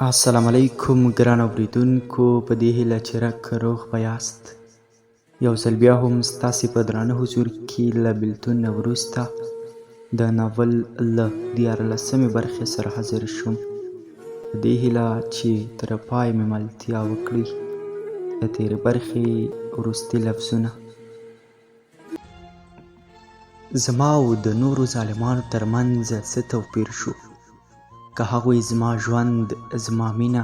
السلام علیکم ګران اوریدونکو، په دې هیله چې روغ به یاست. یو ځل بیا هم ستاسې په درانه حضور کې له بېلتون نه وروسته د ناول له 14مې برخې سره حاضر شوم، په دې هیله چې تر پای مې ملتیا وکړئ. د تېرې برخې وروستي لفظونه: زما او د نورو ظالمانو ترمنځ څه توپیر شو؟ که هغوی زما ژوند، زما مینه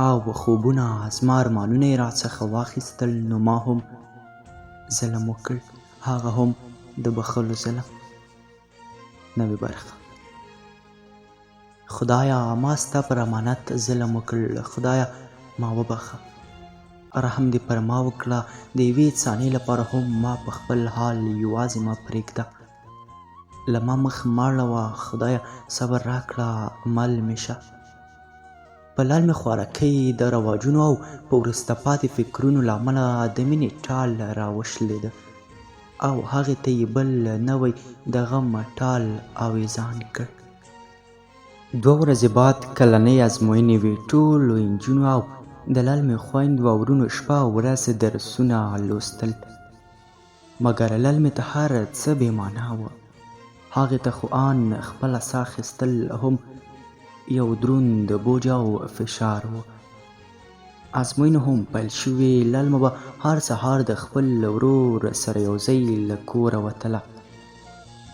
او خوبونه، زما ارمانونه یې راڅخه واخیستل، نو ما هم ظلم وکړ، هغه هم د بخښلو ظلم. نوې برخه: خدایه، ما ستا پر امانت ظلم وکړ، خدایه ما وبخښه، رحم دې پر ما وکړه، د یوې ثانیې لپاره هم ما په خپل حال یوازې مه پرېږده، له ما مخ مه اړوه، خدایه صبر راکړه، مل مې شه. په لال مې خوارکۍ د رواجونو او په وروسته پاتې فکرونو له امله د مینې ټال راوشلېده او هغې ته یې بل نوی د غم ټال آویزان کړ. 2 ورځې بعد کلنۍ ازموینې وې. ټولو نجونو او د لال مې خویندو او وروڼو شپه او ورځ درسونه لوستل، مګر لال مې ته هر څه بې معنا وه. هغې ته خو ان خپله ساه اخیستل هم یو دروند بوج او فشار و. ازموینې هم پیل شوې. للمه به هر سهار د خپل ورور سره یو ځای له کوره وتله،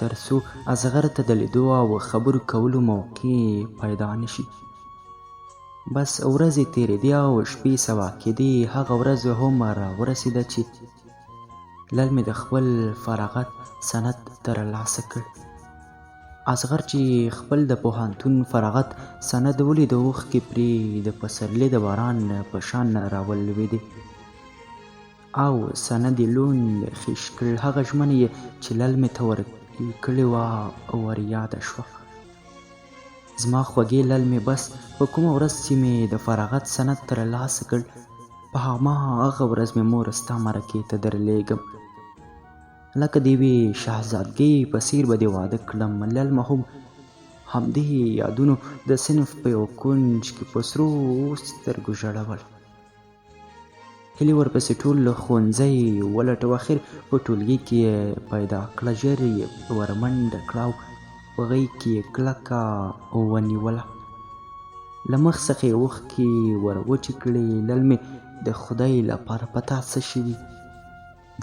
تر څو اصغر ته د لیدو او خبرو کولو موقع پیدا نه شي. بس ورځې تېرېدې او شپې سبا کېدې. هغه ورځ هم راورسېده چې لل مې د خپل فراغت سند ترلاسه کړ. اصغر چې خپل د پوهنتون فراغت سند ولید، اوښکې پرې د پسرلي د باران په شان راولوېدې او سند یې لوند خیش کړ. هغه ژمنه یې چې لل مې ته ورکړې وه ور یاده شوه: زما خوږې لل مې، بس په کومه ورځ چې مې د فراغت سند ترلاسه کړ، په هماغه ورځ مې مور ستا مرکې ته درلېږم، لکه د یوې شهزادګۍ په څېر به دې واده کړم. للمه هم همدې یادونو د صنف په یو کونج کې په سرو سترګو ژړول. هیلې ورپسې ټول ښوونځی ولټه، اخر په ټولګي کې یې پیدا کړه، ژر یې ورمنډه کړه او په غېږ کې یې کلکه ونیوله. له مخ څخه یې اوښکې ور وچې کړې. لل مې، د خدای لپاره په تا څه شوي؟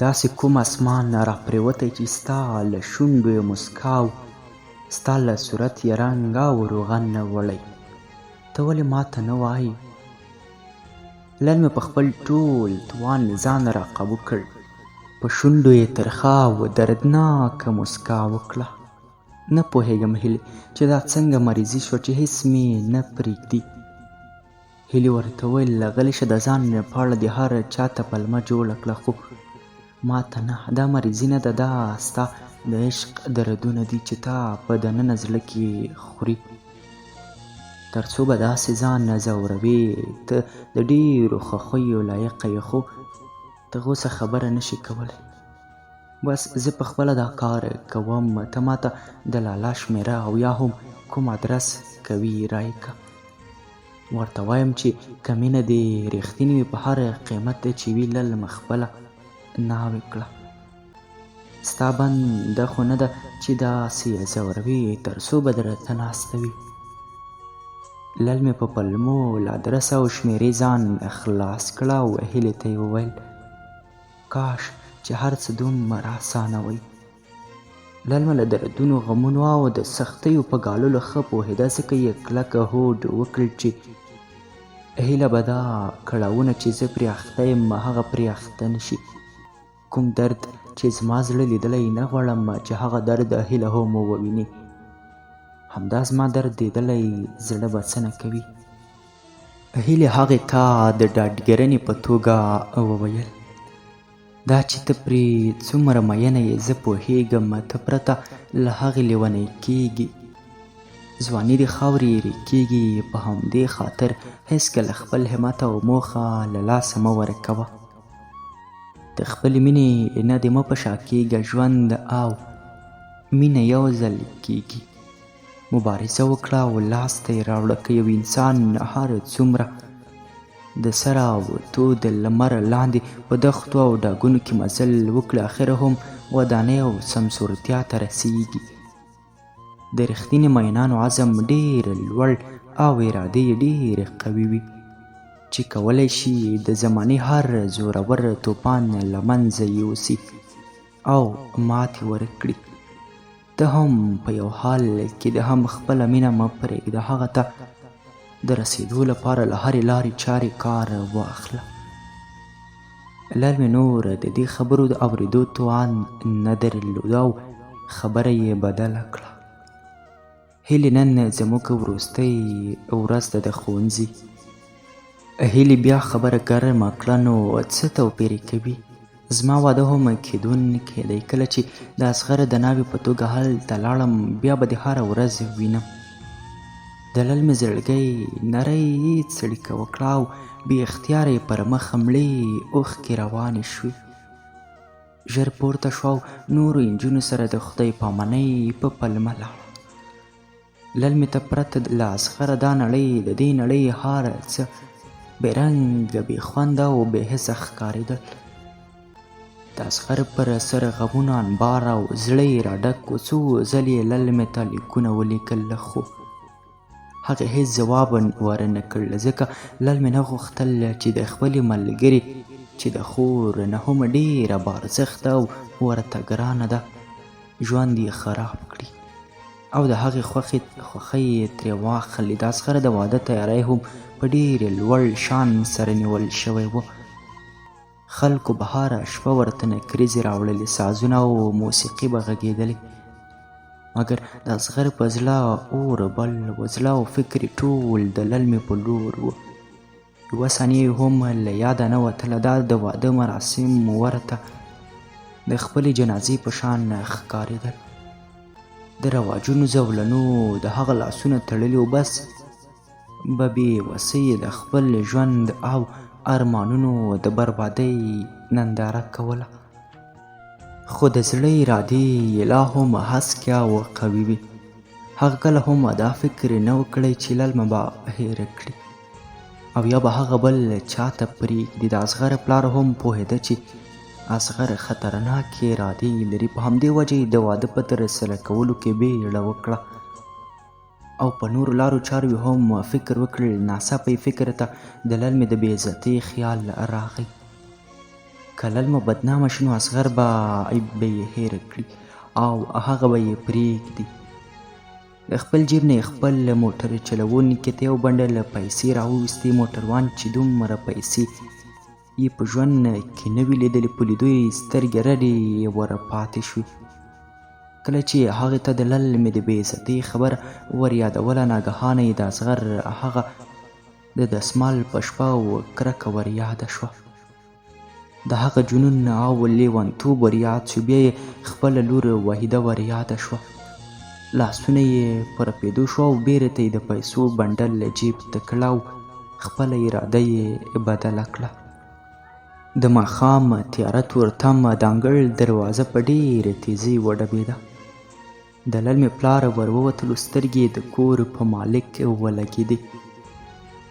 داسې کوم اسمان راپرېوتی چې ستا له شونډو یې موسکا او ستا له صورت یې رنګ او روغن وړی، ته ولې ماته نه وایې؟ لل مې په خپل ټول توان ځان راقابو کړ، په شونډو یې ترخه او دردناکه موسکا وکړه. نه پوهېږم هیلې چې دا څنګه مریضي شوه چې هېڅ مې نه پرېږدي. هیلې ورته وویل: غلی شه، د ځان په اړه دې هر چا ته پلمه جوړه کړه، خو ما ته نه. دا مریضي نه ده، دا ستا د عشق دردونه دي چې تا په دننه زړه کې خوري. تر څو به داسې ځان ځوروې؟ ته د ډېرو خوښیو لایقه یې، خو ته اوسه خبره نه شي کولی. بس زه په خپله دا کار کوم، ته ماته د لالا شمېره او یا هم کوم ادرس کوي رایې که. ورته وایم چې که مینه دې رښتینې وي، په هر قیمت چې وي للمه خپله ناوې کړه. ستا بنده خو نه ده چې داسې یې ځوروي تر څو به درته ناسته وي. لل مې په پلمو له ادرس او شمېرې ځان خلاص کړه او هیلې ته یې وویل: کاش چې هر څه دومره اسانه وی. للمه له دردونو، غمونو او د سختیو په ګاللو ښه پوهېده، ځکه یې کلکه هوډ وکړ چې هیله به دا کړاوونه چې زه پرې اخته یم هغه پرې اخته نه شي. کوم درد چې زما زړه لیدلی نه غواړم چې هغه درد هیله هم وویني. همدا زما درد لیدلی زړه به څه نه کوي. هیلې هغې ته د ډاډګرنې په توګه وویل: دا چې ته پرې څومره مینه یې زه پوهېږم، ته پرته له هغې لیونی کېږي. ځواني د خاورې ایرې کېږي. په همدې خاطر هېڅکله خپل همت او موخه له لاسه مه ورکوه. د خپلې مینې نه دې مه په شا کېږه. ژوند او مینه یو ځل کېږي. مبارزه وکړه او لاس ته یې راوړه که یو انسان هر څومره د سره راوتو د لمر لاندې په دښتو او ډاګونو کې مزل وکړي اخره هم ودانۍ او سمسورتیا ته رسیږي. د رښتینې مینانو عزم ډېر لوړ او ارادې یې ډېرې قوي وي چې کولی شي د زمانې هر زورور توپان له منځه یوسي او ماتې ورکړي. ته هم په یو حال کې د هم خپله مینه مه پرېږده، هغه ته د رسېدو لپاره له هرې لارې چارې کار واخله. لر مې نور د دې خبرو د اورېدو توان نه درلود او خبره یې بدله کړه. هیلې نن زموږ وروستۍ ورځ ده د ښوونځي. هیلې بیا خبره ګرمه کړه، نو څه توپیر کوي؟ زما واده هم کېدونکی دی. کله چې د اصغر د ناوې په توګه هلته لاړم بیا به دې هره ورځ وینم. د للمې زړګی نری څړیکه وکړه او بې اختیاره یې پر مخ مړې اوښکې روانې شوې. ژر پورته شوه او نورو نجونو سره د خدای پامانۍ په پلمه لاړه. للمې ته پرته له اصغره دا نړۍ د دې نړۍ هر څه بې رنګه بې خونده او بې حسه ښکارېدل. د اصغر پر سر غمونو انبار او زړه یې راډک و. څو ځلې یې للمې ته لیکونه ولیکل خو هغې هېڅ جواب ورنه کړ، ځکه للمې نه غوښتل چې د خپلې ملګرې چې د خور نه هم ډېره بارزښته او ورته ګرانه ده ژوند یې خراب کړي او د هغې خوښۍ یې ترې واخلي. د اصغر د واده تیاری هم په ډېر لوړ شان سره نیول شوی و. خلکو به هره شپه ورته نکریزې راوړلې، سازونه او موسیقي به غږېدلې، مګر د اصغر په زړه اور بل و. زړه او فکر یې ټول د للمې په لور و. یوه ثانیه هم له یاده نه وتله. دا د واده مراسم ورته د خپلې جنازې په شان ښکارېدل. د رواجونو زولنو د هغه لاسونه تړلي و، بس به بې وسۍ د خپل ژوند او ارمانونو د بربادۍ ننداره کوله. خو د زړه ارادې یې لا هم هسکې او قوي وي. هغه کله هم دا فکر نه و کړی چې للمه به هېره کړي او یا به هغه بل چا ته پرېږدي. د اصغر پلار هم پوهېده چې اصغر خطرناکې ارادې لري، په همدې وجه یې د واده په ترسره کولو کې بیړه وکړه او په نورو لارو چارو هم فکر وکړ. ناڅاپه یې فکر ته د للمې د بې عزتۍ خیال راغی. که للمه بدنامه شي نو اصغر به یې هېره کړي او هغه به یې پرېږدي. د خپل جیب نه یې خپل موټر چلوونکي ته یو بنډل پیسې راوویستې. موټروان چې دومره پیسې یې په ژوند کې نه وي لیدلې، په لیدو یې سترګې رډې ور پاتې شوې. کله چې هغې ته د للمې د بې عزتۍ خبره ور یادوله، ناګهانه یې د اصغر هغه د دسمال په شپه او کرکه ور یاده شوه. د هغه جنون او لیونتوب ور یاد شو. بیا یې خپله لور وحیده ور یاده شوه. لاسونه یې په رپېدو شو او بیرته یې د پیسو بنډل جیب ته کړه او خپله اراده یې بدله کړه. د ماښام تیاره تورتمه د انګړ دروازه په ډېرې تیزۍ وډبېده. د للمې پلار ور ووتلو، سترګې د کور په مالک ولګېدې.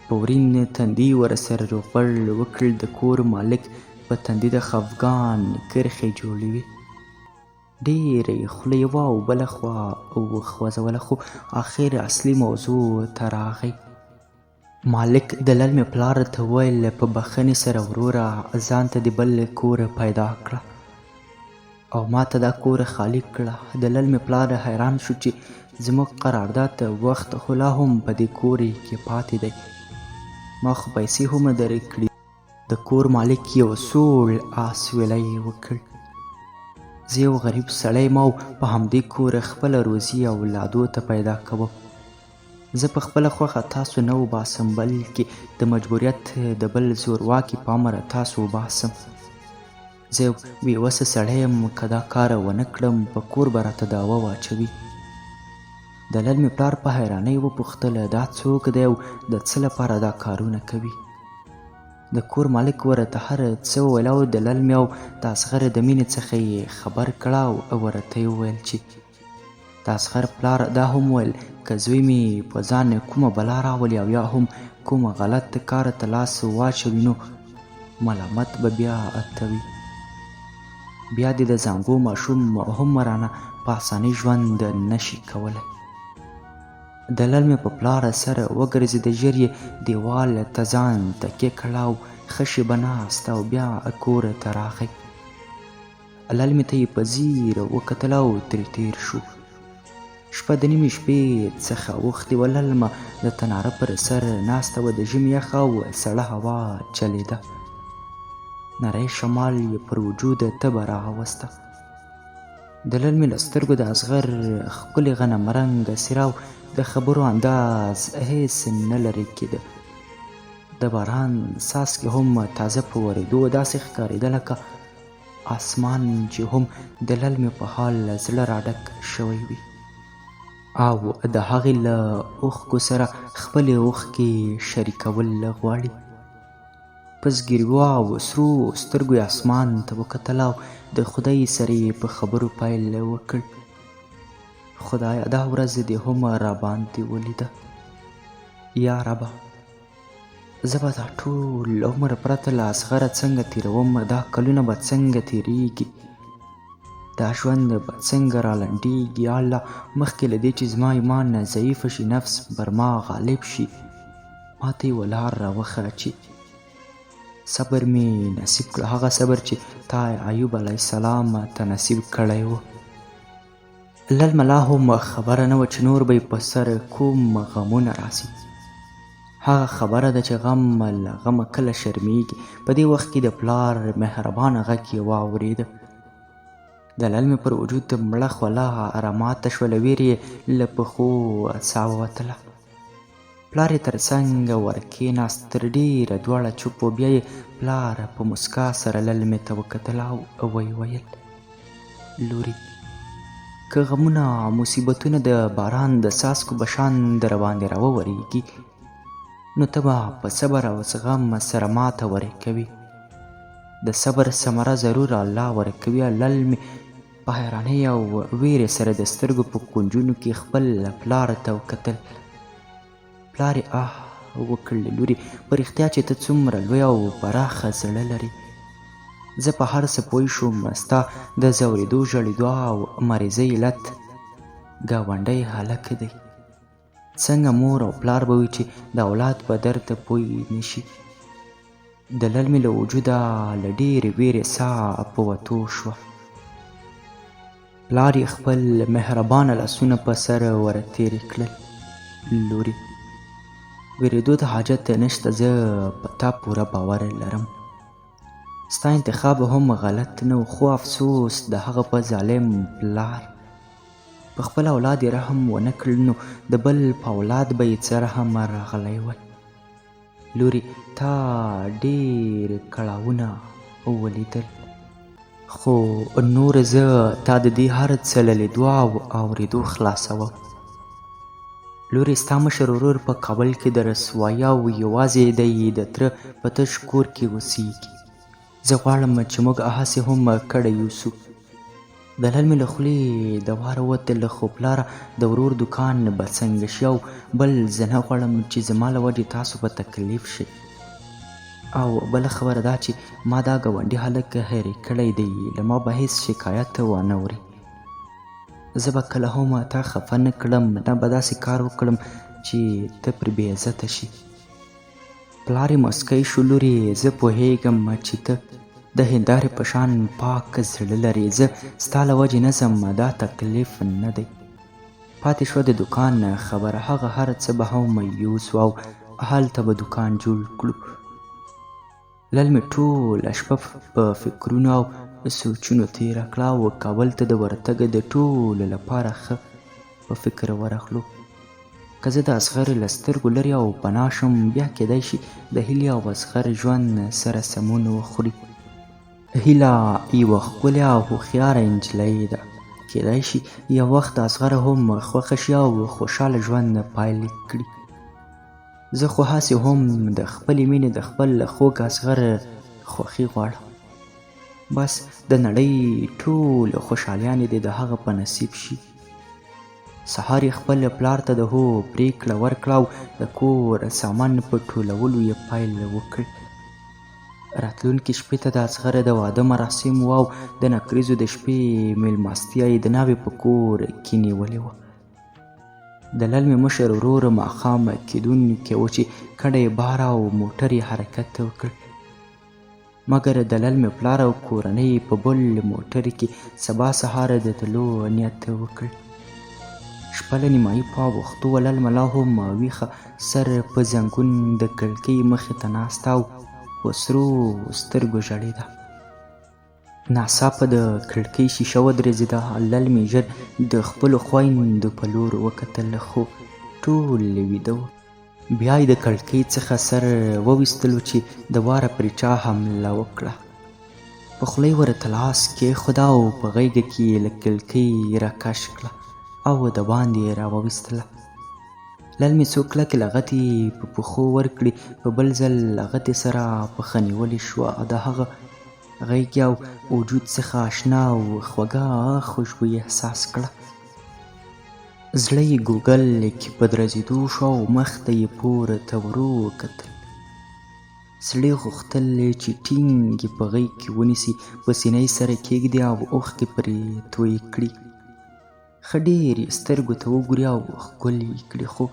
په ورین تندي ورسره روغبړ وکړ. د کور مالک په تندي د خفګان کرښې جوړې وې. ډېره یې خوله یوه او بله خوا وخوځوله، خو آخر اصلي موضوع ته راغی. مالک د للمې پلار ته وویل په بخښنې سره وروره ځان ته د بل کور پیدا کړه او ما ته دا کور خالي کړه. د للمې پلار حیران شو چې زموږ قرارداد وخت خو لا هم په دې کور کې پاتې دی، ما خو پیسې هم درکړي. د کور مالک یو سوړ آسویلی وکړ. زه یو غریب سړی یم او په همدې کور خپله روزي اولادو ته پیدا کوم. زه په خپله خوښه تاسو نه وباسم، بلکې د مجبوریت د بل زورواکي په امر تاسو وباسم. زه یو بېوسه سړی یم، که دا کار ونه کړم په کور به راته دعوه واچوي. د للمې پلار په حیرانۍ وپوښتل دا څوک دی او د څه لپاره دا کارونه کوي؟ د کور مالک ورته هر څه وویل او د للمې او د اصغر د مینې څخه یې خبر کړه او ورته یې وویل چې د د اصغر پلار دا هم ویل که زوی مې په ځان کومه بلا راولي او یا هم کومه غلط کار ته لاس واچوي نو ملامت به بیا ته وي. بیا دې د زانګو ماشوم هم رانه په اسانۍ ژوند نشي کولی. د للمې په پلار سره وګرځېد، ژر یې دیوال ته ځان تکیه کړه او ښه شېبه ناست او بیا کور ته راغی. للمې ته یې په ځیر وکتل او ترې تېر شو. شپه د نیمې شپې څخه اوښتې وه. للمه د تناره پر سر ناسته وه. د ژمي یخه او سړه هوا چلېده. نری شمال یې پر وجود تبه راوسته. د للمې له سترګو د اصغر ښکلې غنم رنګه څېره او د خبرو انداز هېڅ نه لرې کېده. د باران څاڅکي هم تازه په ورېدو داسې ښکارېده لکه اسمان چې هم د للمې په حال زړه راډک شوی وي او د هغې له اوښکو سره خپلې اوښکې شریکول غواړي. په زګیروي او سرو سترګو یې اسمان ته وکتل او د خدای سره یې په خبرو پیل وکړ. خدایه دا ورځ دې هم راباندې ولیده. یا ربه زه به دا ټول عمر پرته له اصغره څنګه تېروم؟ دا کلونه به څنګه تېرېږي؟ دا ژوند به څنګه رالنډېږي؟ یا الله مخکې له دې چې زما ایمان ضعیفه شي، نفس بر ما غالب شي، ما ته یوه لار راوښیه چې صبر مې نصیب کړه، هغه صبر چې تا ایوب علیه السلام ته نصیب کړی و. للمه لا هم خبره نه وه چې نور به یې په سر کوم غمونه راسي. هغه خبره ده چې غم له غمه کله شرمېږي. په دې وخت کې د پلار مهربانه غږ یې واورېده. د للمې پر وجود مړه خوله راماته شوه. له ویرې یې له پښو ساه ووتله. پلار یې تر څنګ ورکېناست، تر ډېره دواړه چوپ و. بیا یې پلار په مسکا سره للمې ته وکتل او ویې ویل لورې که غمونه مصیبتونه د باران د څاڅکو په شان در باندې راوورېږي نو ته به په صبر او زغم سره ماته ورکوي. د صبر ثمره ضرور الله ورکوي. للمې په حیرانۍ او ویرې سره د سترګو په کونجونو کې خپل پلار ته وکتل. پلار یې وکړ لورې په رښتیا چې ته څومره لوی او پراخه زړه لرې. زه په هر څه پوه شوم. ستا د ځورېدو ژړېدو او مریضۍ علت ګاونډی هلک دی. څنګه مور او پلار به وي چې د اولاد په درد پوه نه شي؟ د للمې له وجوده له ډېرې ویرې ساه په وتو شوه. پلار یې خپل مهربانه لاسونه په سر ورتېرې کړل. لورې ویرېدو ته حاجت نشته، زه په تا پوره باور لرم. ستا انتخاب هم غلط نه و، خو افسوس د هغه په ظالم پلار. په خپل اولاد یې رحم ونه کړ نو د بل په اولاد به یې څه رحم راغلی وی. لورې تا ډېر کړاوونه ولیدل، خو نور زه تا د دې هر څه له لیدو او اورېدو خلاصوم. لورې ستا مشر ورور په کابل کې د رسوایي او یوازې دی د تره په تش کور کې اوسېږي. زه غواړم چې موږ هسې هم کډه یوسو. د للمې له خولې د واره ووتل خو پلاره د ورور دوکان به څنګه شي او بل زه نه غواړم چې زما له وجې تاسو په تکلیف شئ. او بله خبره دا چې ما دا ګاونډي هلک هېرې کړی دی، له ما به هېڅ شکایت وانه وري. زه به کله هم تا خفه نه کړم، نه به داسې کار وکړم چې ته پرې بې عزته شي. پلار یې مسکی شو. لورې زه پوهېږم چې ته د هندارې په شان پاک زړه لرې. زه ستا له وجې نه ځم، دا تکلیف نه دی. پاتې شوه د دوکان خبره. هغه هر څه به هم یوسو او هلته به دوکان جوړ کړو. للمې ټوله شپه په فکرونو او سوچونو تېره کړه او کابل ته د ورتګ د ټولو لپاره ښه په فکر ورغلو. که زه د اصغر له سترګو لرې او پناه شم، بیا کیدای شي د هیلې او اصغر ژوند سره سمون وخوري. هیله یوه ښکلې او هوښیاره نجلۍ ده. کیدای شي یو وخت د اصغر هم خوښه شي او خوشحاله ژوند پیل کړي. زه خو هسې هم د خپلې مینې د خپل خوږ اصغر خوښي غواړم. بس د نړۍ ټول خوشحالیانې دې د هغه په نصیب شي. سهار یې خپل پلار ته د هو پرېکړه ورکړه او د کور سامان په ټولولو یې پیل وکړ. راتلونکې شپې ته د اصغر د واده مراسم و او د نکریزو د شپې میلمستیا یې د ناوې په کور کې نیولې وه. د للمې مشر ورور ماښام کیدونکی و چې کډه یې بار او موټر یې حرکت وکړ، مګر د للمې پلار او کورنۍ په بل موټر کې سبا سهار د تلو نیت وکړ. شپه له نیمایي په وختو وه. للمه لا هم ویښه سر په زنګون د کړکۍ مخې ته ناسته او په سرو سترګو ژړېده. ناڅاپه د کړکۍ شیشه ودرېدله. للمې ژر د خپلو خویندو په لور وکتل، خو ټول ویده وو. بیا یې د کړکۍ څخه سر وویستلو چې د واره پرې چا حمله وکړه. په خوله یې ورته لاس کېښوده او په غېږه کې یې له کړکۍ راکش کړه او د باندې یې راوویستله. للمې څو کلکې لغتې په پښو ورکړې، په بل ځل لغتې سره پښه نیولې شوه. د هغه غېږې او وجود څخه اشنا او خوږه خوشبويي احساس کړه. زړه یې ګوګل کې په درزېدو شو او مخ ته یې پورته وروکتل. سړي غوښتل چې ټینګ یې په غېږ کې ونیسي، په سینه یې سره کېږدي او اوښکې پرې تویې کړي. ښه ډېر یې سترګو ته وګوري او ښکل یې کړي، خو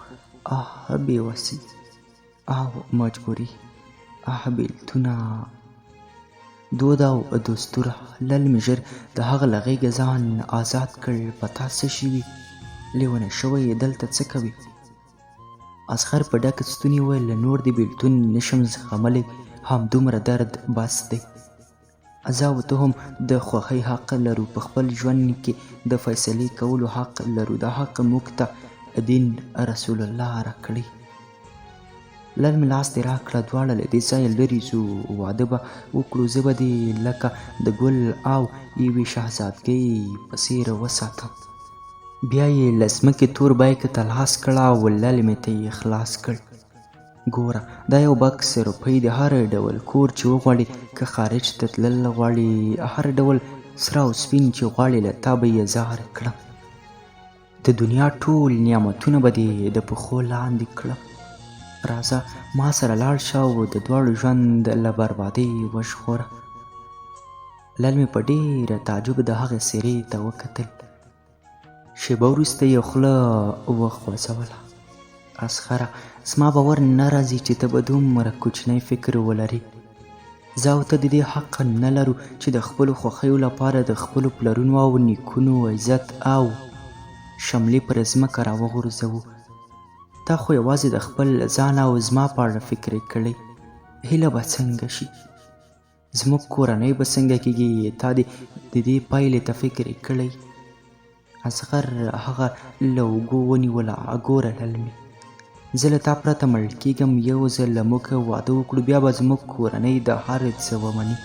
بېوسي او مجبوري، بېلتونه، دود او دستور. للمې ژر د هغه له غېږه ځان آزاد کړ. په تا څه شوي؟ لیونی شوی یې؟ دلته څه کوي؟ اصغر په ډکه ستوني وویل، نور د بېلتون نشم زغملی، همدومره درد بس دی. زه او ته هم د خوښۍ حق لرو، په خپل ژوند کې د فیصلې کولو حق لرو. دا حق موږ ته دین رسول الله راکړی. للمې لاس دې راکړه، دواړه له دې ځایه لرې ځو، واده به وکړو. زه به دې لکه د ګل او یوې شهزادګۍ په څېر وساتم. بیا یې له ځمکې تور بیک ته لاس کړه او للمې ته یې خلاص کړ. ګوره، دا یو بکس روپۍ د هر ډول کور چې وغواړې، که خارج ته تلل غواړې، هر ډول سره او سپین چې غواړې، له تا به یې ځار کړم. د دنیا ټول نعمتونه به دې د پښو لاندې کړم. راځه ما سره لاړ شه او د دواړو ژوند له بربادۍ وژغوره. للمې په ډېره تعجب د هغې څېرې ته وکتل. شېبه وروسته یې خوله وخوځوله. اصغره، زما باور نه راځي چې ته به دومره کوچنی فکر ولرې. زه او ته د دې حق نه لرو چې د خپلو خوښیو لپاره د خپلو پلرونو او نیکونو عزت او شملې پر ځمکه راوغورځوو. تا خو یوازې د خپل ځان او زما په اړه فکر کړی. هیله به څنګه شي؟ زموږ کورنۍ به څنګه کېږي؟ تا د دې پایلې ته فکر کړی؟ اصغر هغه له اوږو ونیوله. ګوره للمې، زه له تا پرته مړ کېږم. یو ځل له موږ واده وکړو، بیا به زموږ کورنۍ د هر څه ومني.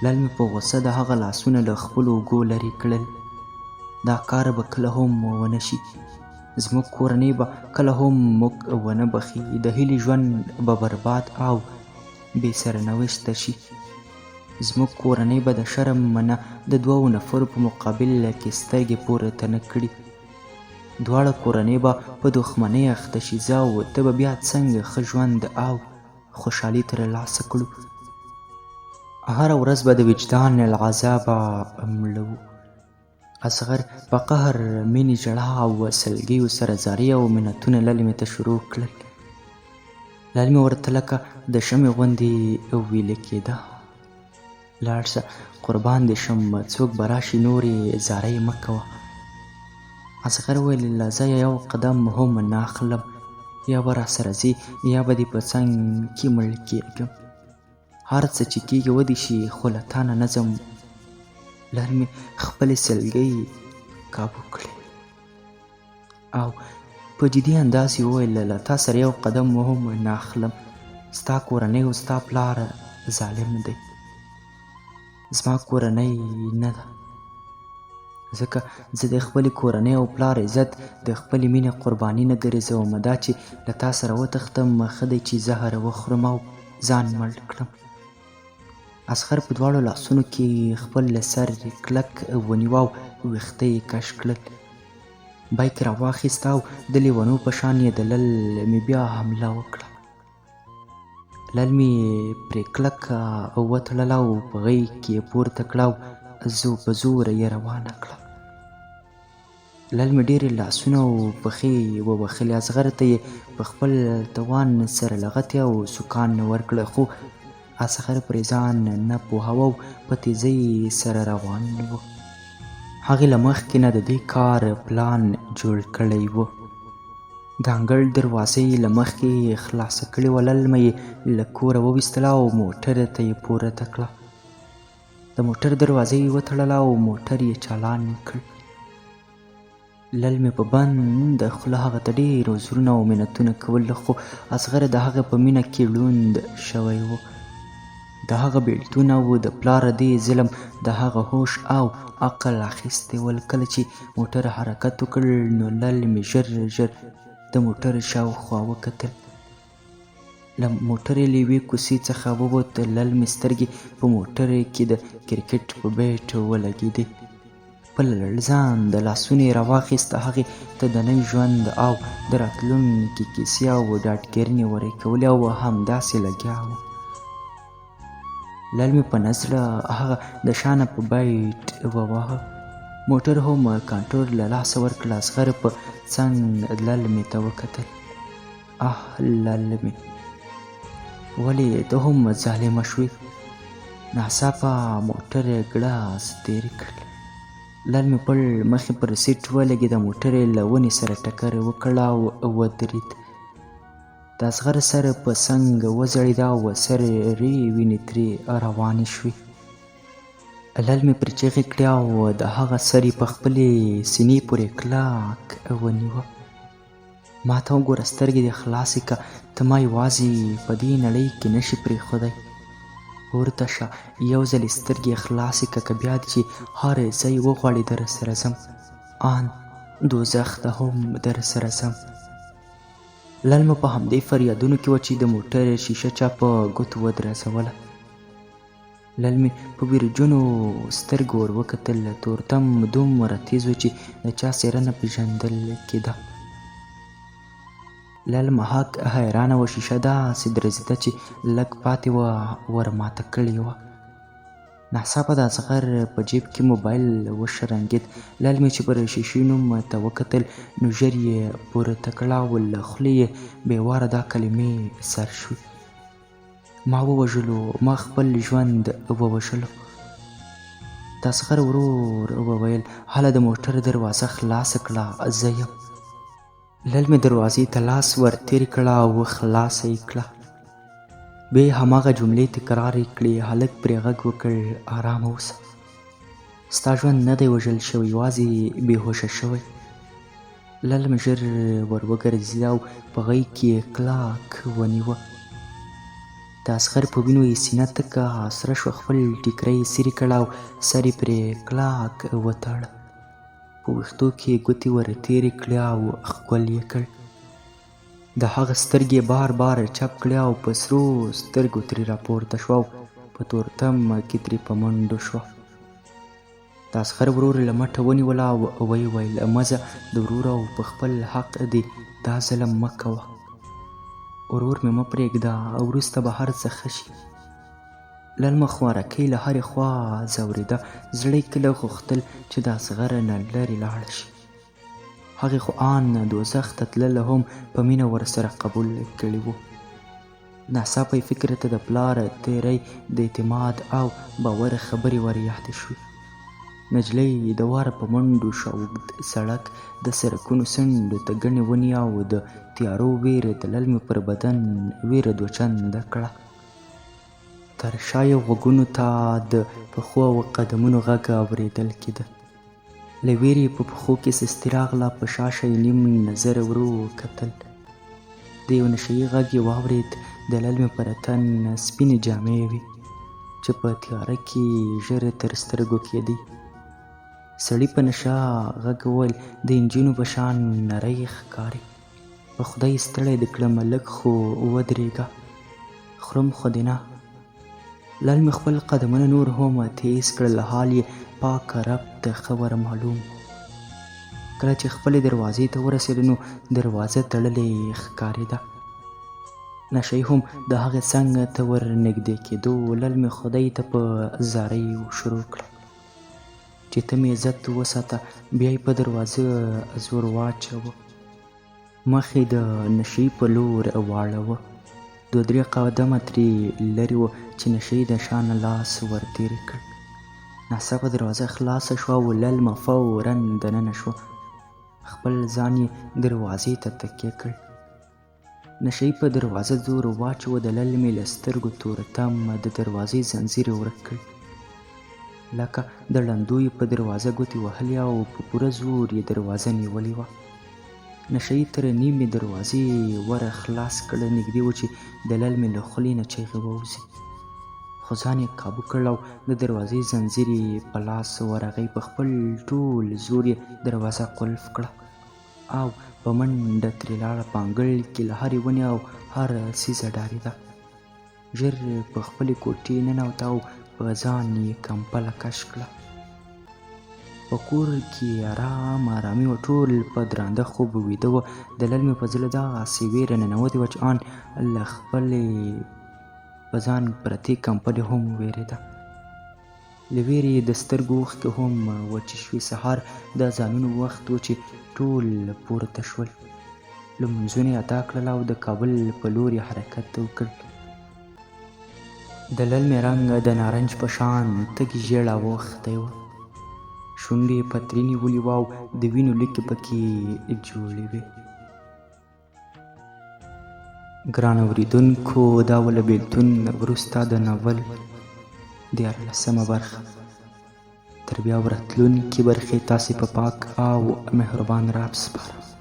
للمې په غوسه د هغه لاسونه له خپلو اوږو لرې کړل. دا کار به کله هم ونه شي. زموږ کورنۍ به کله هم موږ ونه بخي. د هیلې ژوند به برباد او بې سرنوشته شي. زموږ کورنۍ به د شرم نه د دوو نفرو په مقابل کې سترګې پورته نه کړي. دواړه کورنۍ به په دښمنۍ اخته شي. زه او ته به بیا څنګه ښه ژوند او خوشحالي ترلاسه کړو؟ هره ورځ به د وجدان العذابه مړه وو. اصغر په قهر مینې ژړا او سلګیو سره زارۍ او منتونه للمې ته شروع کړل. للمې ورته لکه د شمعې غوندې ویلې کېده. لاړ شه، قربان دې شم، څوک به راشي، نورې زارۍ مه کوه. اصغر وویل، له ځایه یو قدم هم نه اخلم. یا به راسره ځې یا به دې په څنګ کې مړ کېږم. هر څه چې کېږي ودې شي، خو له تا نه ځم. للمې خپلې سلګۍ کابو کړې او په جدي انداز یې وویل، له تا سره یو قدم هم نه اخلم. ستا کورنۍ او ستا پلار ظالم دی، زما کورنۍ نه ده. ځکه زه د خپلې کورنۍ او پلار عزت د خپلې مینې قرباني نه ګرځوم. دا چې له تا سره وتښتم، ښه دی چې زهر وخورم او ځان مړ کړم. اصغر په دواړو لاسونو کې خپل سر کلک ونیو او ویښته یې کش کړل. بایک را واخیسته او د لیونو په شان یې د لل مې بیا حمله وکړه. لل مې پرې کلک وتړله او په غېږ کې یې پورته کړه او په زوره یې روانه کړه. لل مې ډېرې لاسونه او پښې ووهلې. اصغر ته یې په خپل توان سره لغتې او سوکان ورکړه، خو اصغر پرې ځان نه پوهاوه او په تیزۍ سره روان و. هغې له مخکې نه د دې کار پلان جوړ کړی و. د انګړ دروازه یې له مخکې خلاصه کړې وه. للمه یې له کوره وویستله او موټر ته یې پورته کړه. د موټر دروازه یې وتړله او موټر یې چالان کړ. للمې په بنده خوله هغه ته ډېر عذرونه او منتونه کول، خو اصغر د هغه په مینه کې ړوند شوی و. د هغه بېلتون او د پلار دې ظلم د هغه هوش او عقل اخیستی ول. کله چې موټر حرکت وکړ نو للمې ژر ژر د موټر شاوخوا وکتل. له موټر یې له یوې کوڅې څخه ووت. للمې سترګې په موټر کې د کرکټ په بیټ ولګېدې. خپل لړزان د لاسونه یې راواخیسته. هغې ته د نوي ژوند او د راتلونکي کیسې او ډاډګرنې ورکولې او همداسې لګیا و. للمې په نزله هغه د شانه په بیټ وواهه. موټر هم کنټرول له لاسه ورکړ. اصغر په څنګ للمې ته وکتل. للمې، ولې ته هم ظالمه شوې؟ ناڅاپه موټر ګړز تېر کړ. للمې پړ مخې پر سیټ ولګېده. موټر یې له ونې سره ټکر وکړ او ودرېد. د اصغر سر په څنګ وځړېده او سرې وینې ترې روانې شوې. للمې پرې چیغې کړې او د هغه سر یې په خپلې سینې پورې کلک ونیوه. ما ته وګوره، سترګې دې خلاصې که، ته ما یوازې په دې نړۍ کې نشي پرېښودی. پورته شه، یو ځلې سترګې خلاصې که، که بیا دې چې هر ځای وغواړې در سره ځم، آن دوزخ ته هم در سره ځم. للمه په همدې فریادونو کې وه چې د موټر شیشه چا په ګوتو ودرزوله. للمې په ویرجنو سترګو ور وکتل. تورتم دومره تیز و چې د چا څېره نه پېژندل کېده. للمه هک حیرانه وه. شیشه داسې درزېده چې لږ پاتې وه ور ماته کړې وه. ناڅاپه د اصغر په جیب کې موبایل وشرنګېد. للمې چې پر شیشې نوم ته وکتل نو ژر یې پورته کړه او له خولې یې بې واره دا کلمې سر شوې: ما ووژلو، ما خپل ژوند ووژلو. د اصغر ورور وویل: هله د موټر دروازه خلاصه کړه، زه یم. للمې دروازې ته لاس ور تېر کړه او خلاصه یې کړه. بیا یې هماغه جملې تکرارې کړې. هلک پرې غږ وکړ: ارامه اوسه، ستا ژوند نه دی وژل شوی، یوازې بېهوشه شوی. للمې ژر ور وګرځېده او په غېږ کې یې کلک ونیوه. د اصغر په وینو یې سینه تکه سره شوه. خپل ټیکری یې څیرې کړ او سر یې پرې کلک وتاړه. په ویښتو کې یې ګوتې ور تېرې کړې او ښکل یې کړ. د هغه سترګې بار بار چپ کړې او په سرو سترګو ترې راپورته شوه او په تورتم کې ترې په منډو شوه. د اصغر ورور له مټه ونیوله او ویې ویل: مه ځه د ورور او په خپل حق دې دا ظلم مه کوه. ورور مې مه پرېږده، وروسته به هر څه ښه شي. للمه خوارکۍ له هرې خوا ځورېده. زړه یې کله غوښتل چې د اصغر نه لرې لاړه شي. هغې خو آن دوزخ ته تلل هم په مینه ورسره قبول کړي وو. ناڅاپه یې فکر ته د پلار تېری د اعتماد او باور خبرې ور یادې شوې. نجلۍ د واره په منډو شوه. اوږد سړک، د سړکونو څنډو ته ګڼې ونې او د تیارو ویره د للمې پر بدن ویره دوچنده کړه. تر شا یې غوږونو ته د پښو او قدمونو غږ اورېدل کېده. له ویرې په پښو کې سستي راغله. په شاشه یې نیم نظر ور وکتل. د یو نشه یي غږ یې واورېد. د للمې پر تن سپینې جامې وې چې په تیاره کې ژر تر سترګو کېدې. سړي په نشه غږ وویل: د انجونو په شان نرۍ ښکاري، په خدای ستړی دې کړم، لږ خو ودرېږه، خورم خو دې نه. للمې خپل قدمونه نور هم تیز کړل. حال یې پاک رب ته ښه ور معلوم. کله چې خپلې دروازې ته ورسېده نو دروازه تړلې ښکارېده. نشه هم د هغې څنګ ته ور نږدې کېدو للمې خدای ته په زارۍ شروع کړه چې ته مې عزت وساته. بیا یې په دروازه زور واچوه، مخ یې د نشې په لور واړوه. 2-3 قدمه ترې لرې وه چې نشې د شا نه لاس ور تېر کړ. ناڅاپه دروازه خلاصه شوه او للمه فوراً دننه شوه. خپل ځان یې دروازې ته تکیه کړ. نشې په دروازه زور واچوه. د للمې له سترګو تورتم د دروازې زنځیر ورک کړ. لکه د ړندو یې په دروازه ګوتې وهلې او په پوره زور یې دروازه نیولې وه. نشې تر نیمې دروازې ور خلاص کړه. نږدې و چې د للمې له خولې نه چیغې ووځي، خو ځان یې کابو کړ او د دروازې زنځیر یې په لاس ورغی. په خپل ټول زور یې دروازه قلف کړه او په منډه ترې لاړه. په انګړ کې له هرې ونې او هر څیزه ډارېده. ژر په خپلې کوټې ننوته او په ځان یې کمپله کش کړه. په کور کې ارامي وه، ټول په درانده خوب ویده وه. د للمې په زړه داسې ویره ننوتې وه چې ان له خپلې په ځان پرتې کمپلې هم وویرېده. له ویرې یې د سترګو اوښکې هم وچې شوې. سهار د اذانونو وخت و چې ټول پورته شول. لمونځونه یې ادا کړل او د کابل په لور یې حرکت وکړ. د للمې رنګ د نارنج په شان تږې ژیړ اوښتی وه. شونډې یې پترې نیولې وه او د وینو لیکې پکې جوړې وې. ګران اورېدونکو، دا وه له بېلتون وروسته د ناول 14مه برخه. تر بیا ورتلونکې برخې تاسې په پاک او مهربان رب سپارم.